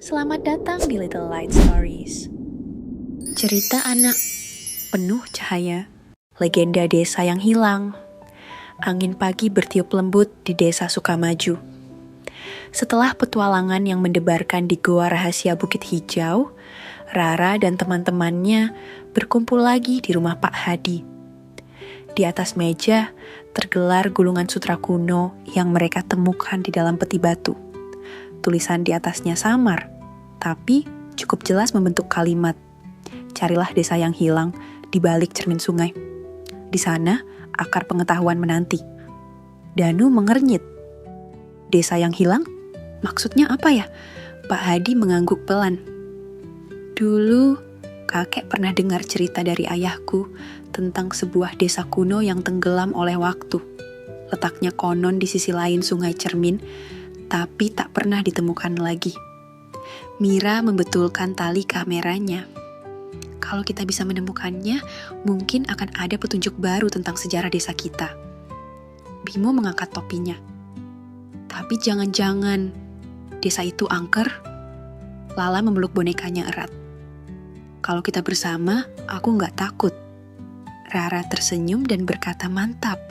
Selamat datang di Little Light Stories. Cerita anak penuh cahaya, legenda desa yang hilang. Angin pagi bertiup lembut di desa Sukamaju. Setelah petualangan yang mendebarkan di Goa Rahasia Bukit Hijau, Rara dan teman-temannya berkumpul lagi di rumah Pak Hadi. Di atas meja tergelar gulungan sutra kuno yang mereka temukan di dalam peti batu. Tulisan di atasnya samar, tapi cukup jelas membentuk kalimat. Carilah desa yang hilang di balik cermin sungai. Di sana, akar pengetahuan menanti. Danu mengernyit. Desa yang hilang? Maksudnya apa ya? Pak Hadi mengangguk pelan. Dulu, kakek pernah dengar cerita dari ayahku tentang sebuah desa kuno yang tenggelam oleh waktu. Letaknya konon di sisi lain sungai Cermin, tapi tak pernah ditemukan lagi. Mira membetulkan tali kameranya. Kalau kita bisa menemukannya, mungkin akan ada petunjuk baru tentang sejarah desa kita. Bimo mengangkat topinya. Tapi jangan-jangan desa itu angker? Lala memeluk bonekanya erat. Kalau kita bersama, aku nggak takut. Rara tersenyum dan berkata mantap.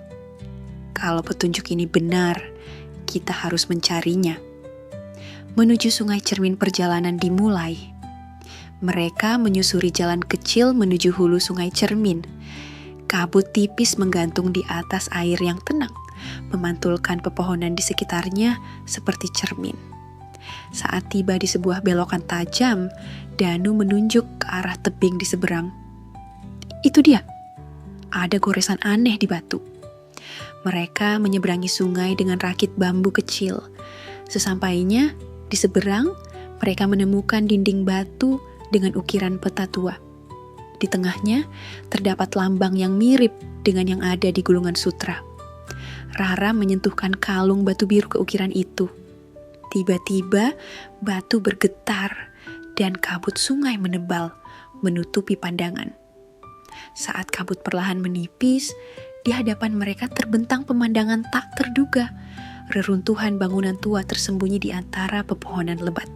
Kalau petunjuk ini benar, kita harus mencarinya. Menuju sungai Cermin perjalanan dimulai. Mereka menyusuri jalan kecil menuju hulu sungai Cermin. Kabut tipis menggantung di atas air yang tenang, memantulkan pepohonan di sekitarnya seperti cermin. Saat tiba di sebuah belokan tajam, Danu menunjuk ke arah tebing di seberang. Itu dia. Ada goresan aneh di batu. Mereka menyeberangi sungai dengan rakit bambu kecil. Sesampainya di seberang, mereka menemukan dinding batu dengan ukiran peta tua. Di tengahnya terdapat lambang yang mirip dengan yang ada di gulungan sutra. Rara menyentuhkan kalung batu biru ke ukiran itu. Tiba-tiba batu bergetar dan kabut sungai menebal, menutupi pandangan. Saat kabut perlahan menipis, di hadapan mereka terbentang pemandangan tak terduga. Reruntuhan bangunan tua tersembunyi di antara pepohonan lebat.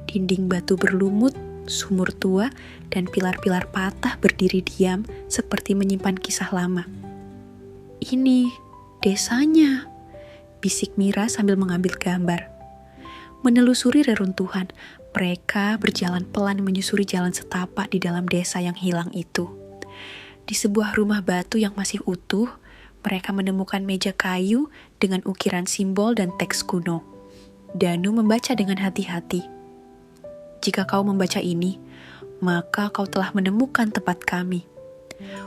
Dinding batu berlumut, sumur tua, dan pilar-pilar patah berdiri diam seperti menyimpan kisah lama. Ini desanya, bisik Mira sambil mengambil gambar. Menelusuri reruntuhan, mereka berjalan pelan menyusuri jalan setapak di dalam desa yang hilang itu. Di sebuah rumah batu yang masih utuh, mereka menemukan meja kayu dengan ukiran simbol dan teks kuno. Danu membaca dengan hati-hati. Jika kau membaca ini, maka kau telah menemukan tempat kami.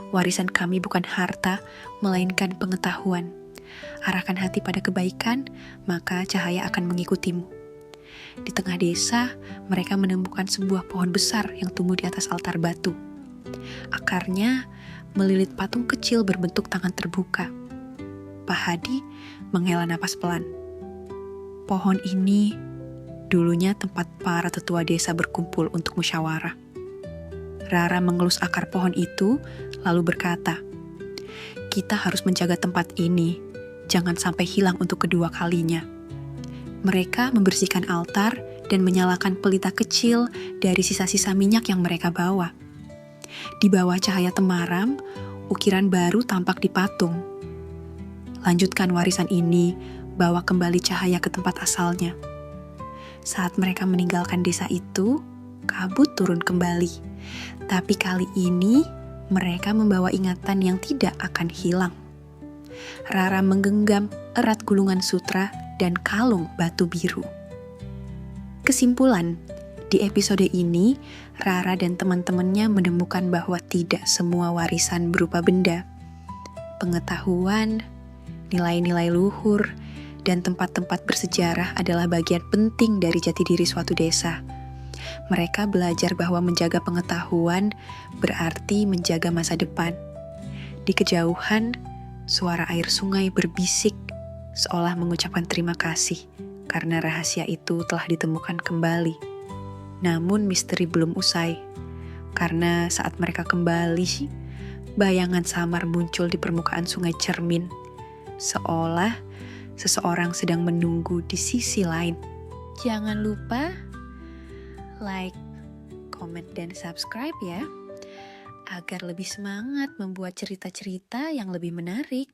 Warisan kami bukan harta, melainkan pengetahuan. Arahkan hati pada kebaikan, maka cahaya akan mengikutimu. Di tengah desa, mereka menemukan sebuah pohon besar yang tumbuh di atas altar batu. Akarnya melilit patung kecil berbentuk tangan terbuka. Pak Hadi menghela napas pelan. Pohon ini dulunya tempat para tetua desa berkumpul untuk musyawarah. Rara mengelus akar pohon itu, lalu berkata, kita harus menjaga tempat ini, jangan sampai hilang untuk kedua kalinya. Mereka membersihkan altar dan menyalakan pelita kecil dari sisa-sisa minyak yang mereka bawa. Di bawah cahaya temaram, ukiran baru tampak di patung. Lanjutkan warisan ini, bawa kembali cahaya ke tempat asalnya. Saat mereka meninggalkan desa itu, kabut turun kembali. Tapi kali ini, mereka membawa ingatan yang tidak akan hilang. Rara menggenggam erat gulungan sutra dan kalung batu biru. Kesimpulan, di episode ini, Rara dan teman-temannya menemukan bahwa tidak semua warisan berupa benda. Pengetahuan, nilai-nilai luhur, dan tempat-tempat bersejarah adalah bagian penting dari jati diri suatu desa. Mereka belajar bahwa menjaga pengetahuan berarti menjaga masa depan. Di kejauhan, suara air sungai berbisik seolah mengucapkan terima kasih karena rahasia itu telah ditemukan kembali. Namun misteri belum usai, karena saat mereka kembali, bayangan samar muncul di permukaan sungai Cermin, seolah seseorang sedang menunggu di sisi lain. Jangan lupa like, comment, dan subscribe ya, agar lebih semangat membuat cerita-cerita yang lebih menarik.